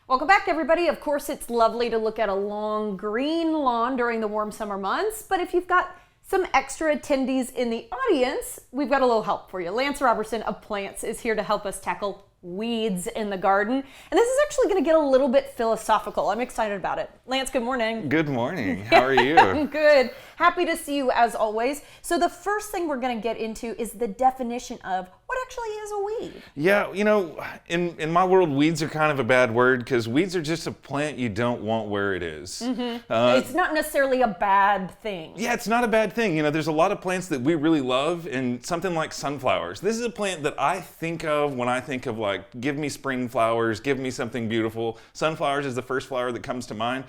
Welcome back, everybody. Of course, it's lovely to look at a long green lawn during the warm summer months, but if you've got some extra attendees in the audience, we've got a little help for you. Lance Robertson of Plants is here to help us tackle weeds in the garden. And this is actually going to get a little bit philosophical. I'm excited about it. Lance, good morning. Good morning. How are you? Good. Happy to see you as always. So the first thing we're going to get into is the definition of what actually is a weed. Yeah, you know, in my world, weeds are kind of a bad word because weeds are just a plant you don't want where it is. It's not necessarily a bad thing. Yeah, it's not a bad thing. You know, there's a lot of plants that we really love, and something like sunflowers. This is a plant that I think of when I think of like, give me spring flowers, give me something beautiful. Sunflowers is the first flower that comes to mind.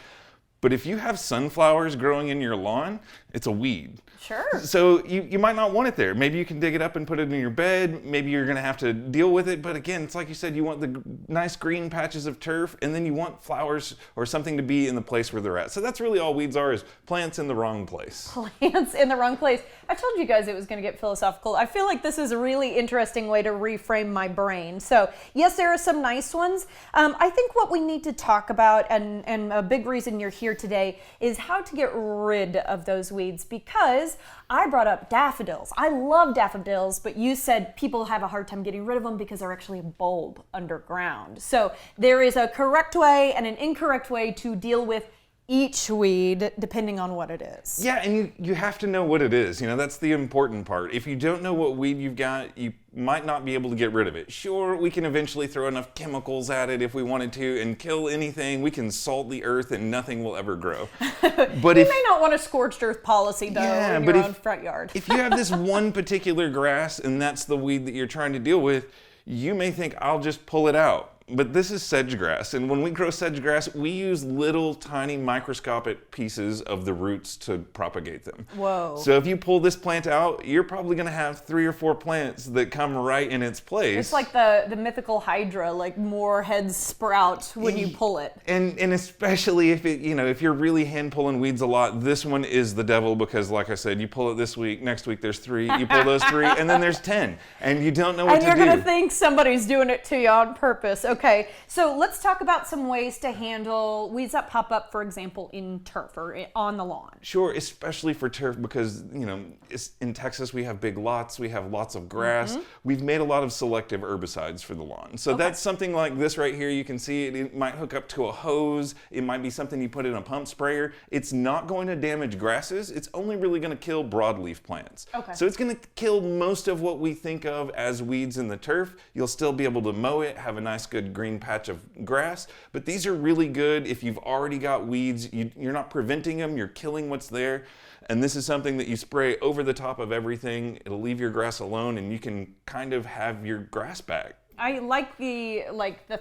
But if you have sunflowers growing in your lawn, it's a weed. Sure. So you might not want it there. Maybe you can dig it up and put it in your bed. Maybe you're going to have to deal with it. But again, it's like you said, you want the nice green patches of turf, and then you want flowers or something to be in the place where they're at. So that's really all weeds are, is plants in the wrong place. Plants in the wrong place. I told you guys it was going to get philosophical. I feel like this is a really interesting way to reframe my brain. So yes, there are some nice ones. I think what we need to talk about, and a big reason you're here today, is how to get rid of those weeds, because I brought up daffodils. I love daffodils, but you said people have a hard time getting rid of them because they're actually a bulb underground. So there is a correct way and an incorrect way to deal with each weed depending on what it is. Yeah, and you have to know what it is. You know, that's the important part. If you don't know what weed you've got, you might not be able to get rid of it. Sure, we can eventually throw enough chemicals at it if we wanted to and kill anything. We can salt the earth and nothing will ever grow. But you may not want a scorched earth policy though in your own front yard. If you have this one particular grass and that's the weed that you're trying to deal with, you may think, I'll just pull it out. But this is sedge grass, and when we grow sedge grass, we use little tiny microscopic pieces of the roots to propagate them. Whoa. So if you pull this plant out, you're probably going to have 3 or 4 plants that come right in its place. It's like the mythical Hydra, like more heads sprout when you pull it. And especially if it, you know, if you're really hand pulling weeds a lot, this one is the devil, because like I said, you pull it this week, next week there's 3, you pull those 3, and then there's 10, and you don't know what to do. And you're going to think somebody's doing it to you on purpose. Okay, so let's talk about some ways to handle weeds that pop up, for example, in turf or on the lawn. Sure, especially for turf, because, you know, in Texas we have big lots, we have lots of grass. We've made a lot of selective herbicides for the lawn. So that's something like this right here. You can see it might hook up to a hose. It might be something you put in a pump sprayer. It's not going to damage grasses. It's only really going to kill broadleaf plants. Okay. So it's going to kill most of what we think of as weeds in the turf. You'll still be able to mow it, have a nice good green patch of grass, but these are really good if you've already got weeds. You're not preventing them, you're killing what's there. And this is something that you spray over the top of everything. It'll leave your grass alone, and you can kind of have your grass back. I like the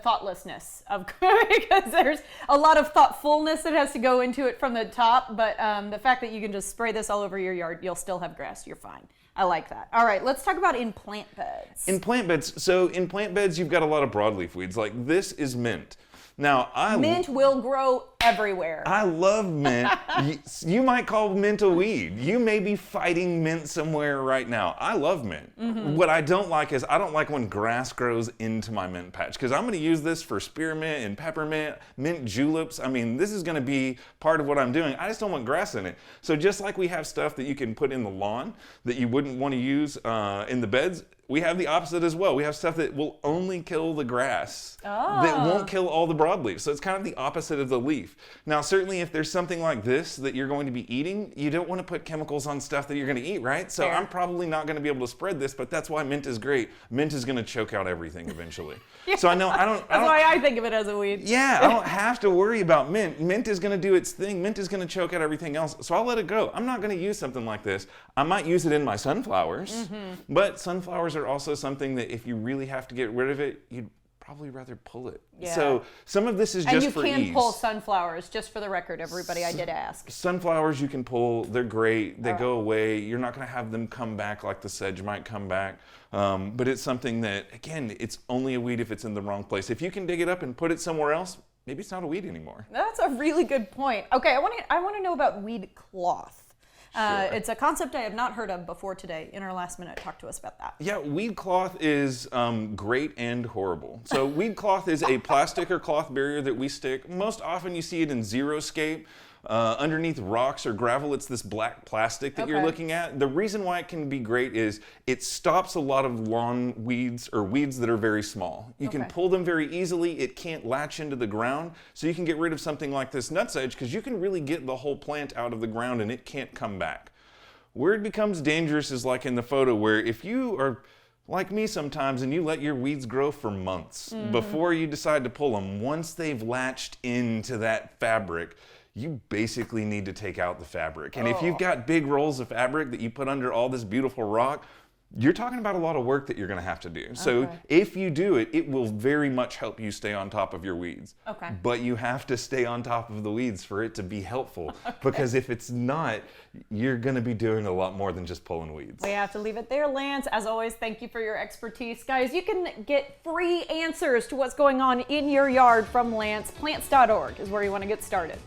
thoughtlessness of because there's a lot of thoughtfulness that has to go into it from the top, but the fact that you can just spray this all over your yard, you'll still have grass, you're fine. I like that. All right, let's talk about in plant beds. In plant beds, so in plant beds, you've got a lot of broadleaf weeds. Like this is mint. Now, mint will grow everywhere. I love mint. You might call mint a weed. You may be fighting mint somewhere right now. I love mint. What I don't like is I don't like when grass grows into my mint patch, because I'm going to use this for spearmint and peppermint, mint juleps. I mean, this is going to be part of what I'm doing. I just don't want grass in it. So just like we have stuff that you can put in the lawn that you wouldn't want to use in the beds, we have the opposite as well. We have stuff that will only kill the grass, that won't kill all the broadleaves. So it's kind of the opposite of the leaf. Now, certainly if there's something like this that you're going to be eating, you don't want to put chemicals on stuff that you're going to eat, right? So I'm probably not going to be able to spread this, but that's why mint is great. Mint is going to choke out everything eventually. So I know That's why I think of it as a weed. Yeah, I don't have to worry about mint. Mint is going to do its thing. Mint is going to choke out everything else. So I'll let it go. I'm not going to use something like this. I might use it in my sunflowers, but sunflowers are also something that if you really have to get rid of it, you'd probably rather pull it. Yeah. So some of this is just for ease. And you can pull sunflowers, just for the record, everybody, I did ask. Sunflowers you can pull, they're great, they go away. You're not gonna have them come back like the sedge might come back. But it's something that, again, it's only a weed if it's in the wrong place. If you can dig it up and put it somewhere else, maybe it's not a weed anymore. That's a really good point. Okay, I want to know about weed cloth. Sure. It's a concept I have not heard of before today. In our last minute, talk to us about that. Yeah, weed cloth is great and horrible. So weed cloth is a plastic or cloth barrier that we stick. Most often you see it in xeriscape. Underneath rocks or gravel, it's this black plastic that you're Okay. looking at. The reason why it can be great is it stops a lot of lawn weeds or weeds that are very small. You can Okay. pull them very easily. It can't latch into the ground. So you can get rid of something like this nutsedge because you can really get the whole plant out of the ground and it can't come back. Where it becomes dangerous is like in the photo where if you are like me sometimes and you let your weeds grow for months before you decide to pull them, once they've latched into that fabric, you basically need to take out the fabric. And if you've got big rolls of fabric that you put under all this beautiful rock, you're talking about a lot of work that you're going to have to do. So Okay. if you do it, it will very much help you stay on top of your weeds. Okay. But you have to stay on top of the weeds for it to be helpful. Because if it's not, you're going to be doing a lot more than just pulling weeds. We have to leave it there, Lance. As always, thank you for your expertise. Guys, you can get free answers to what's going on in your yard from Lance. Plants.org is where you want to get started.